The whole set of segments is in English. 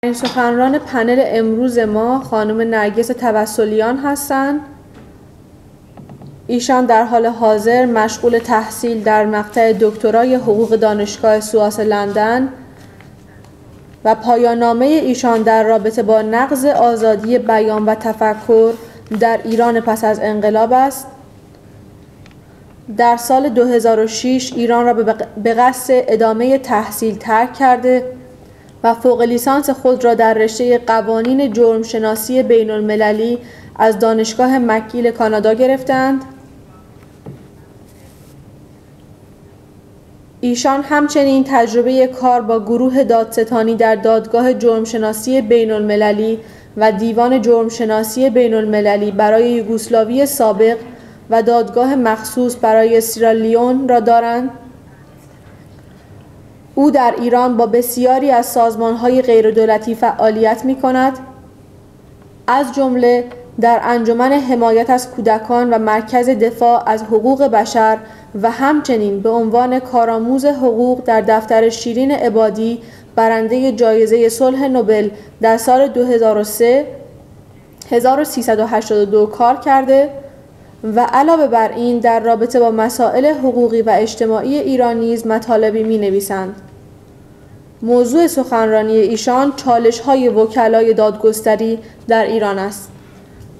این سخنران پنل امروز ما خانم نرگس توسلیان هستند. ایشان در حال حاضر مشغول تحصیل در مقطع دکترای حقوق دانشگاه سواس لندن و پایان‌نامه ایشان در رابطه با نقض آزادی بیان و تفکر در ایران پس از انقلاب است. در سال 2006 ایران را به قصد ادامه تحصیل ترک کرده و فوق لیسانس خود را در رشته قوانین جرم شناسی بین المللی از دانشگاه مکگیل کانادا گرفتند. ایشان همچنین تجربه کار با گروه دادستانی در دادگاه جرم شناسی بین المللی و دیوان جرم شناسی بین المللی برای یوگسلاوی سابق و دادگاه مخصوص برای سیرالیون را دارند. او در ایران با بسیاری از سازمان‌های غیردولتی فعالیت می‌کند، از جمله در انجمن حمایت از کودکان و مرکز دفاع از حقوق بشر و همچنین به عنوان کارآموز حقوق در دفتر شیرین عبادی برنده جایزه صلح نوبل در سال 2003 1382 کار کرده و علاوه بر این در رابطه با مسائل حقوقی و اجتماعی ایران نیز مطالبی می‌نویسند. موضوع سخنرانی ایشان چالش‌های وکلای دادگستری در ایران است.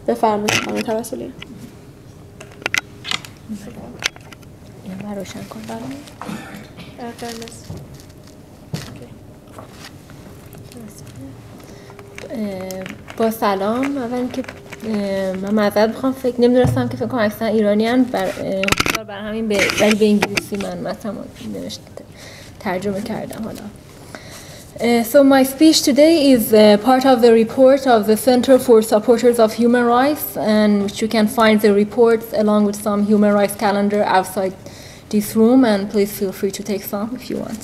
بفرمایید خانم توسلیان. اینو روشن کن برام. با سلام. اول که من معذرت می‌خوام، فکر نمی‌دونستم که فکر کنم اکثر ایرانیان بر همین به انگلیسی من متن ترجمه کردم حالا. So my speech today is part of the report of the Center for Supporters of Human Rights, and which you can find the reports along with some human rights calendar outside this room, and please feel free to take some if you want.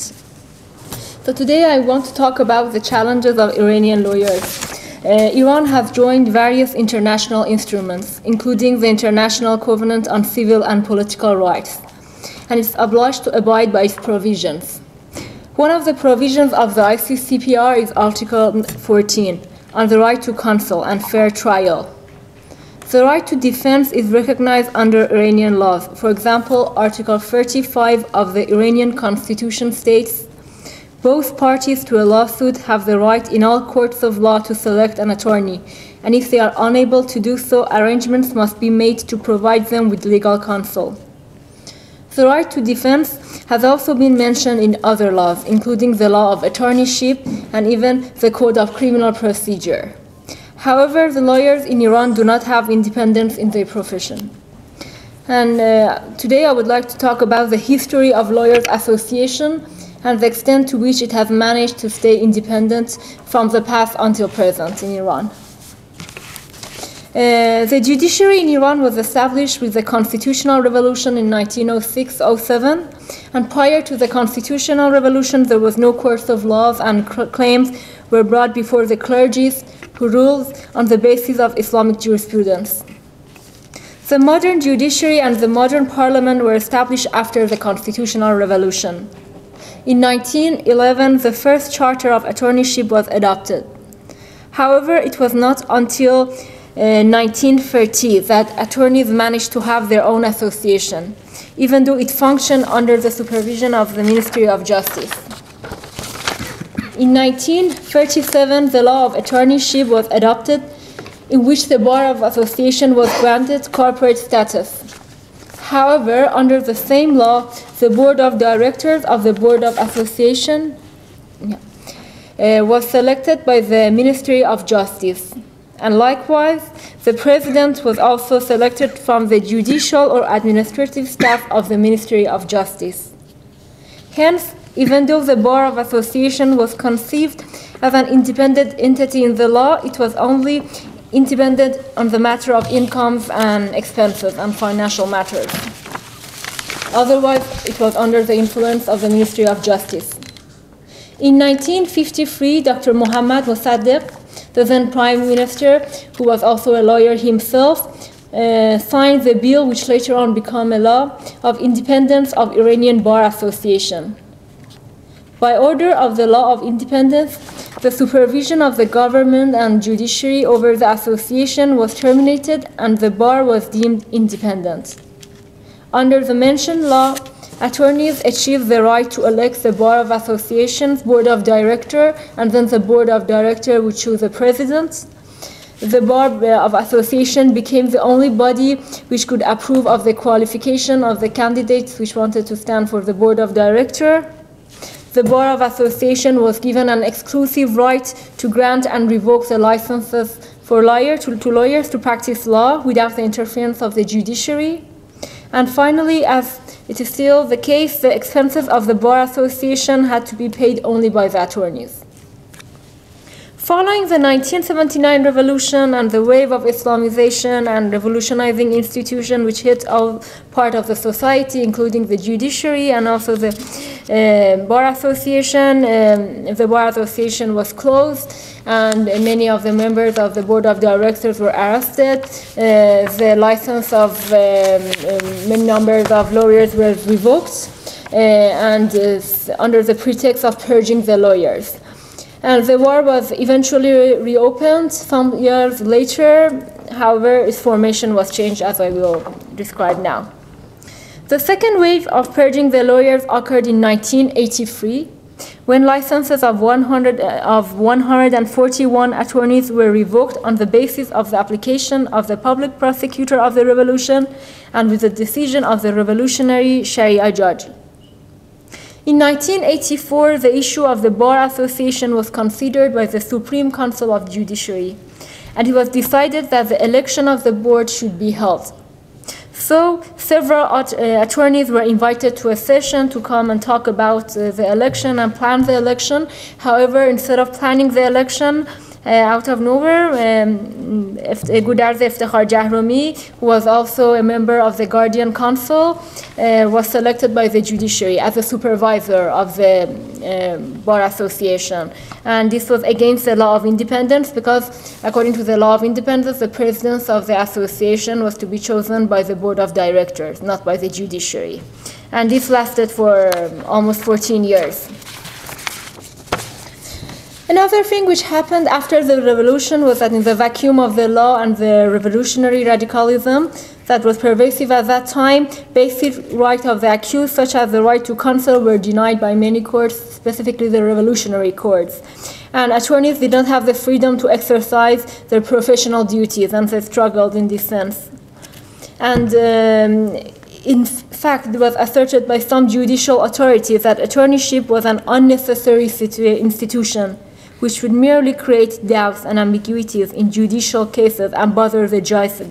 So today I want to talk about the challenges of Iranian lawyers. Iran has joined various international instruments, including the International Covenant on Civil and Political Rights, and is obliged to abide by its provisions. One of the provisions of the ICCPR is Article 14 on the right to counsel and fair trial. The right to defense is recognized under Iranian laws. For example, Article 35 of the Iranian Constitution states, both parties to a lawsuit have the right in all courts of law to select an attorney, and if they are unable to do so, arrangements must be made to provide them with legal counsel. The right to defense has also been mentioned in other laws, including the law of attorneyship and even the Code of Criminal Procedure. However, the lawyers in Iran do not have independence in their profession. And today I would like to talk about the history of Lawyers Association and the extent to which it has managed to stay independent from the past until present in Iran. The judiciary in Iran was established with the constitutional revolution in 1906-07, and prior to the constitutional revolution there was no court of laws, and claims were brought before the clergies who ruled on the basis of Islamic jurisprudence. The modern judiciary and the modern parliament were established after the constitutional revolution. In 1911, the first charter of attorneyship was adopted. However, it was not until 1930 that attorneys managed to have their own association, even though it functioned under the supervision of the Ministry of Justice. In 1937, the law of attorneyship was adopted, in which the Bar of Association was granted corporate status. However, under the same law, the Board of Directors of the Board of Association was selected by the Ministry of Justice. And likewise, the president was also selected from the judicial or administrative staff of the Ministry of Justice. Hence, even though the Bar of Association was conceived as an independent entity in the law, it was only independent on the matter of incomes and expenses and financial matters. Otherwise, it was under the influence of the Ministry of Justice. In 1953, Dr. Mohammad Mossadegh, the then Prime Minister, who was also a lawyer himself, signed the bill which later on became a law of independence of Iranian Bar Association. By order of the law of independence, the supervision of the government and judiciary over the association was terminated and the bar was deemed independent. Under the mentioned law, attorneys achieved the right to elect the Bar of Association's Board of Director, and then the Board of Director would choose the president. The Bar of Association became the only body which could approve of the qualification of the candidates which wanted to stand for the Board of Director. The Bar of Association was given an exclusive right to grant and revoke the licenses for lawyers to practice law without the interference of the judiciary. And finally, as it is still the case, the expenses of the Bar Association had to be paid only by the attorneys. Following the 1979 revolution and the wave of Islamization and revolutionizing institutions which hit all part of the society, including the judiciary and also the Bar Association, the Bar Association was closed and many of the members of the Board of Directors were arrested. The license of many numbers of lawyers was revoked and under the pretext of purging the lawyers. And the war was eventually reopened some years later. However, its formation was changed, as I will describe now. The second wave of purging the lawyers occurred in 1983, when licenses of 141 attorneys were revoked on the basis of the application of the public prosecutor of the revolution and with the decision of the revolutionary Sharia judge. In 1984, the issue of the Bar Association was considered by the Supreme Council of Judiciary, and it was decided that the election of the board should be held. So, several attorneys were invited to a session to come and talk about the election and plan the election. However, instead of planning the election, out of nowhere, Gudarz Iftikhar Jahromi, who was also a member of the Guardian Council, was selected by the judiciary as a supervisor of the Bar Association. And this was against the law of independence because, according to the law of independence, the president of the association was to be chosen by the Board of Directors, not by the judiciary. And this lasted for almost 14 years. Another thing which happened after the revolution was that in the vacuum of the law and the revolutionary radicalism that was pervasive at that time, basic rights of the accused, such as the right to counsel, were denied by many courts, specifically the revolutionary courts. And attorneys did not have the freedom to exercise their professional duties, and they struggled in this sense. And in fact, it was asserted by some judicial authorities that attorneyship was an unnecessary institution, which would merely create doubts and ambiguities in judicial cases and bother the judges.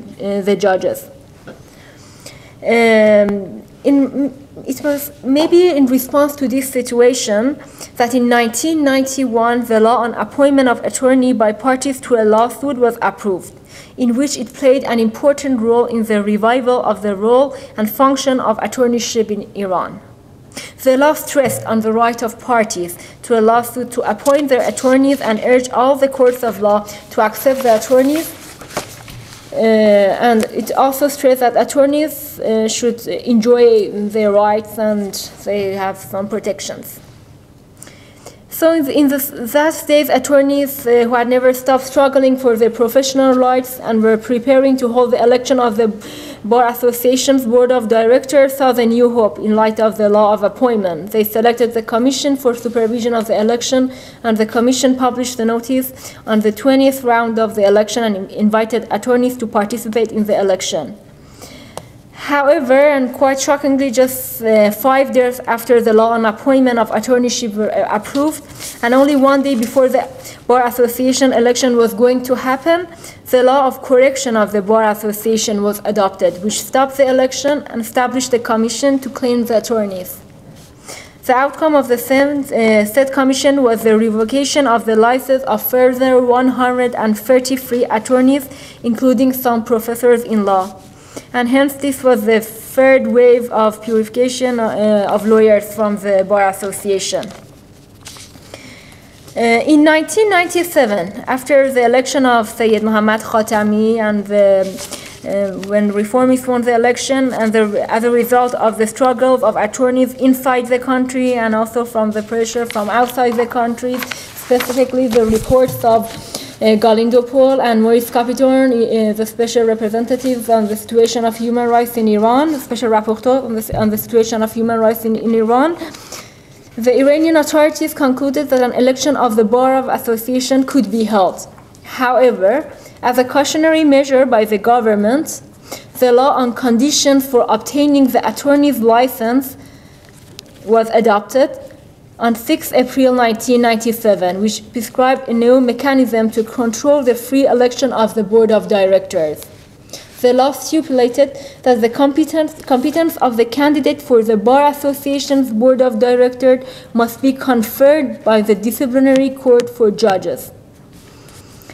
It was maybe in response to this situation that in 1991 the law on appointment of attorney by parties to a lawsuit was approved, in which it played an important role in the revival of the role and function of attorneyship in Iran. The law stressed on the right of parties to a lawsuit to appoint their attorneys and urged all the courts of law to accept the attorneys. And it also stressed that attorneys should enjoy their rights and they have some protections. So in that days, attorneys who had never stopped struggling for their professional rights and were preparing to hold the election of the Bar Association's Board of Directors saw the new hope in light of the law of appointment. They selected the Commission for Supervision of the Election, and the Commission published the notice on the 20th round of the election and invited attorneys to participate in the election. However, and quite shockingly, just 5 days after the law on appointment of attorneyship were approved, and only 1 day before the Bar Association election was going to happen, the law of correction of the Bar Association was adopted, which stopped the election and established a commission to claim the attorneys. The outcome of the said commission was the revocation of the license of further 133 attorneys, including some professors in law. And hence this was the third wave of purification of lawyers from the Bar Association. In 1997, after the election of Sayyid Muhammad Khatami and the when reformists won the election, and as a result of the struggles of attorneys inside the country and also from the pressure from outside the country, specifically the reports of Galindo Paul and Maurice Capitorn, the special representatives on the situation of human rights in Iran, special rapporteur on the situation of human rights in Iran. The Iranian authorities concluded that an election of the Bar of Association could be held. However, as a cautionary measure by the government, the law on conditions for obtaining the attorney's license was adopted on 6 April 1997, which prescribed a new mechanism to control the free election of the board of directors. The law stipulated that the competence of the candidate for the Bar Association's board of directors must be conferred by the disciplinary court for judges.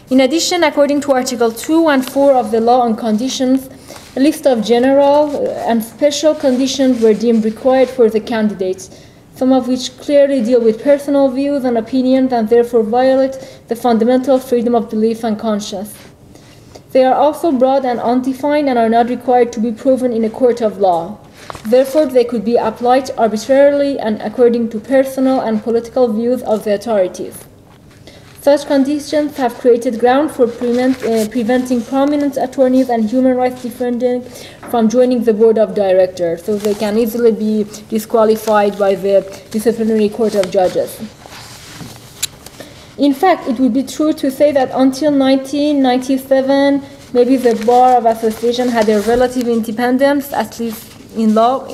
In addition, according to Article 2 and 4 of the law on conditions, a list of general and special conditions were deemed required for the candidates, some of which clearly deal with personal views and opinions and therefore violate the fundamental freedom of belief and conscience. They are also broad and undefined and are not required to be proven in a court of law. Therefore, they could be applied arbitrarily and according to personal and political views of the authorities. Such conditions have created ground for preventing prominent attorneys and human rights defenders from joining the board of directors, so they can easily be disqualified by the disciplinary court of judges. In fact, it would be true to say that until 1997, maybe the Bar of Association had a relative independence, at least in law,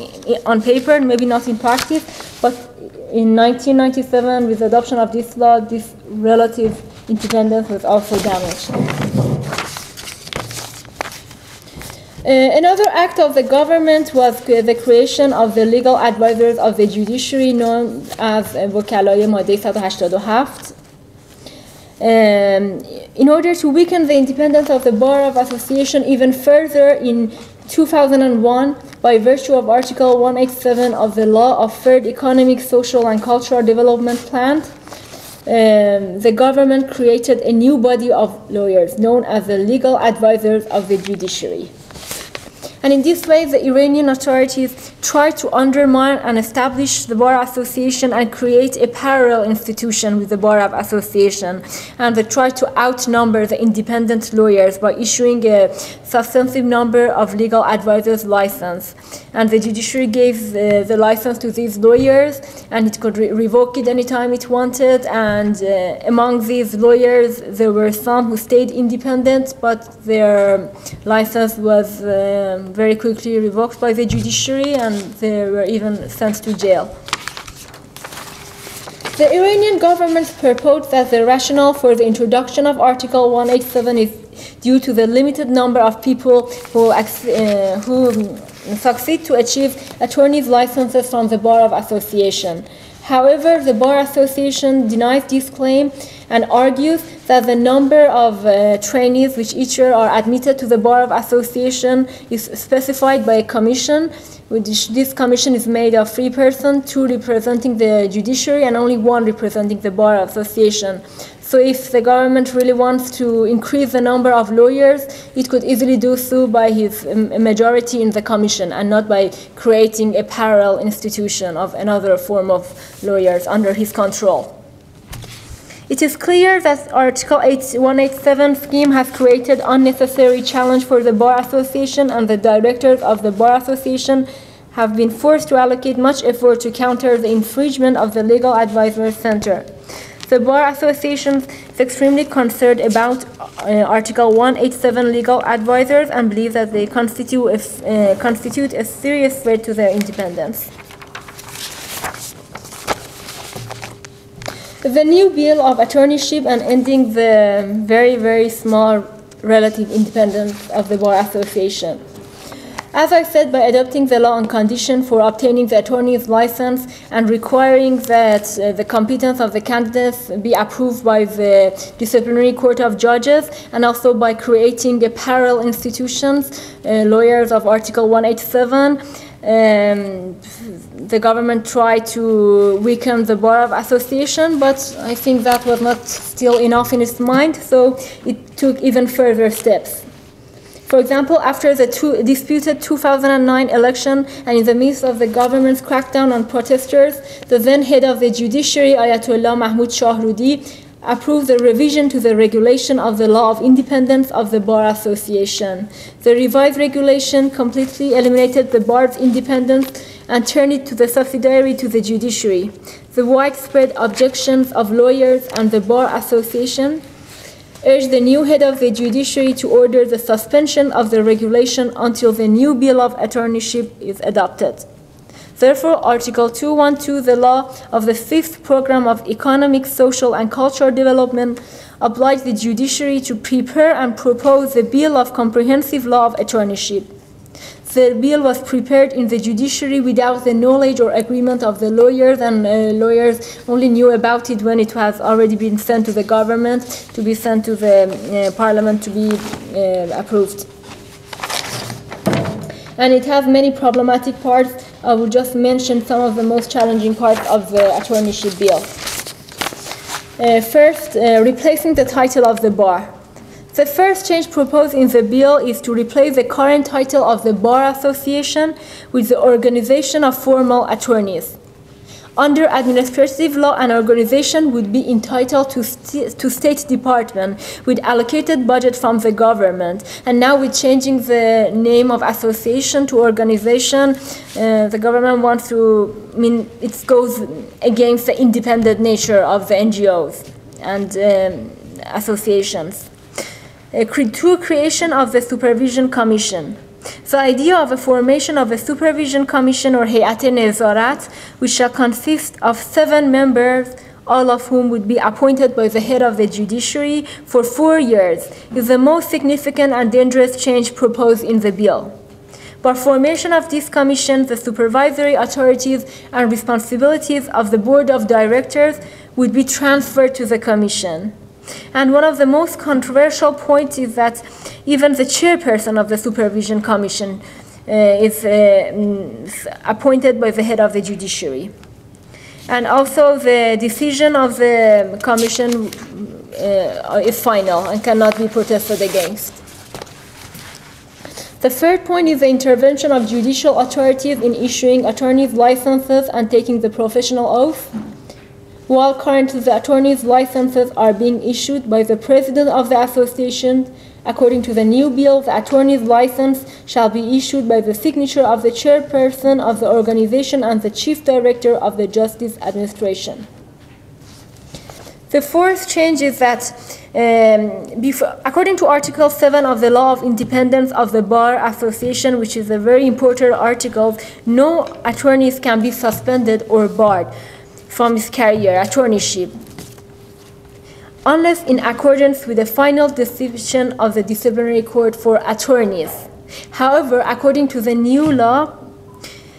on paper, maybe not in practice, but in 1997, with the adoption of this law, this relative independence was also damaged. Another act of the government was the creation of the legal advisors of the judiciary, known as وکلای ماده 187. In order to weaken the independence of the Bar of Association even further, in 2001, by virtue of Article 187 of the Law of Third Economic, Social and Cultural Development Plan, the government created a new body of lawyers known as the legal advisors of the judiciary. And in this way, the Iranian authorities tried to undermine and establish the Bar Association and create a parallel institution with the Bar of Association. And they tried to outnumber the independent lawyers by issuing a substantive number of legal advisors' license. And the judiciary gave the license to these lawyers, and it could revoke it anytime it wanted. And among these lawyers, there were some who stayed independent, but their license was very quickly revoked by the judiciary, and they were even sent to jail. The Iranian government proposed that the rationale for the introduction of Article 187 is due to the limited number of people who succeed to achieve attorneys' licenses from the Bar of Association. However, the Bar Association denies this claim and argues that the number of trainees which each year are admitted to the Bar of Association is specified by a commission. This commission is made of 3 persons, 2 representing the judiciary and only 1 representing the Bar Association. So if the government really wants to increase the number of lawyers, it could easily do so by his majority in the commission and not by creating a parallel institution of another form of lawyers under his control. It is clear that Article 187 scheme has created unnecessary challenge for the Bar Association, and the directors of the Bar Association have been forced to allocate much effort to counter the infringement of the Legal Advisors Center. The Bar Association is extremely concerned about Article 187 legal advisors and believes that they constitute a serious threat to their independence. The new bill of attorneyship and ending the very, very small relative independence of the Bar Association. As I said, by adopting the law on condition for obtaining the attorney's license and requiring that the competence of the candidates be approved by the disciplinary court of judges, and also by creating a parallel institutions, lawyers of Article 187, the government tried to weaken the Bar of Association, but I think that was not still enough in its mind, so it took even further steps. For example, after the disputed 2009 election and in the midst of the government's crackdown on protesters, the then head of the judiciary, Ayatollah Mahmoud Shahrudi, approved the revision to the regulation of the law of independence of the Bar Association. The revised regulation completely eliminated the bar's independence and turned it to the subsidiary to the judiciary. The widespread objections of lawyers and the Bar Association urged the new head of the judiciary to order the suspension of the regulation until the new bill of attorneyship is adopted. Therefore, Article 212, the law of the 5th Program of Economic, Social and Cultural Development, obliged the judiciary to prepare and propose the Bill of Comprehensive Law of Attorneyship. The bill was prepared in the judiciary without the knowledge or agreement of the lawyers, and lawyers only knew about it when it has already been sent to the government, to be sent to the parliament to be approved. And it has many problematic parts. I will just mention some of the most challenging parts of the attorneyship bill. First, replacing the title of the bar. The first change proposed in the bill is to replace the current title of the Bar Association with the Organization of Formal Attorneys. Under administrative law, an organization would be entitled to State Department with allocated budget from the government. And now with changing the name of association to organization, the government wants to, it goes against the independent nature of the NGOs and associations. To creation of the Supervision Commission. The idea of a formation of a Supervision Commission or Hayat Nezarat, which shall consist of 7 members, all of whom would be appointed by the head of the judiciary for 4 years, is the most significant and dangerous change proposed in the bill. By formation of this commission, the supervisory authorities and responsibilities of the board of directors would be transferred to the commission. And one of the most controversial points is that even the chairperson of the Supervision Commission is appointed by the head of the judiciary. And also the decision of the commission is final and cannot be protested against. The third point is the intervention of judicial authorities in issuing attorneys' licenses and taking the professional oath. While currently the attorneys' licenses are being issued by the president of the association, according to the new bill, the attorney's license shall be issued by the signature of the chairperson of the organization and the chief director of the Justice Administration. The fourth change is that, according to Article 7 of the Law of Independence of the Bar Association, which is a very important article, no attorneys can be suspended or barred from his career, attorneyship, unless in accordance with the final decision of the disciplinary court for attorneys. However, according to the new law,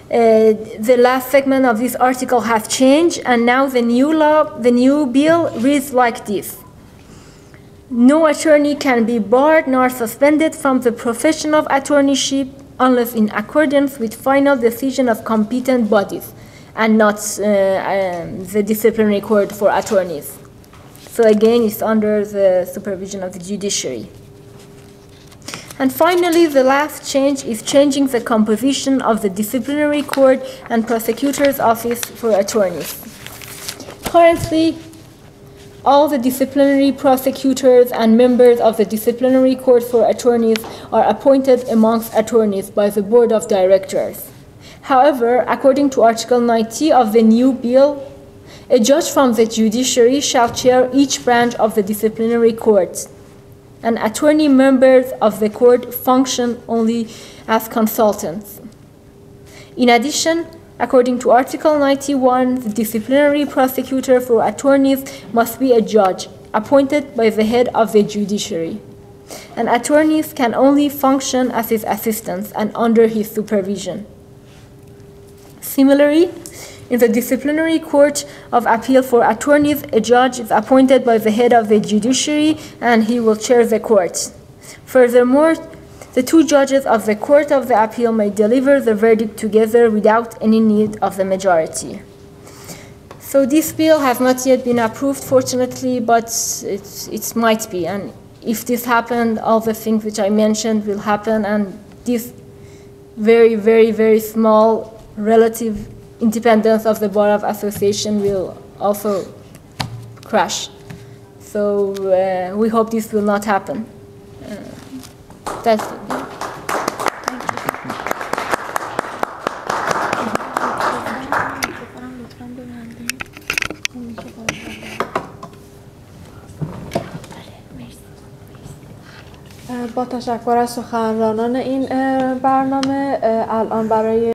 the last segment of this article has changed, and now the new bill reads like this. No attorney can be barred nor suspended from the profession of attorneyship unless in accordance with final decision of competent bodies, and not the disciplinary court for attorneys. So again, it's under the supervision of the judiciary. And finally, the last change is changing the composition of the disciplinary court and prosecutor's office for attorneys. Currently, all the disciplinary prosecutors and members of the disciplinary court for attorneys are appointed amongst attorneys by the board of directors. However, according to Article 90 of the new bill, a judge from the judiciary shall chair each branch of the disciplinary court, and attorney members of the court function only as consultants. In addition, according to Article 91, the disciplinary prosecutor for attorneys must be a judge appointed by the head of the judiciary, and attorneys can only function as his assistants and under his supervision. Similarly, in the disciplinary court of appeal for attorneys, a judge is appointed by the head of the judiciary and he will chair the court. Furthermore, the 2 judges of the court of the appeal may deliver the verdict together without any need of the majority. So this bill has not yet been approved, fortunately, but it might be, and if this happened, all the things which I mentioned will happen, and this very, very, very small relative independence of the Bar of Association will also crash. So we hope this will not happen. That's it. با تشکر از سخنرانان این برنامه الان برای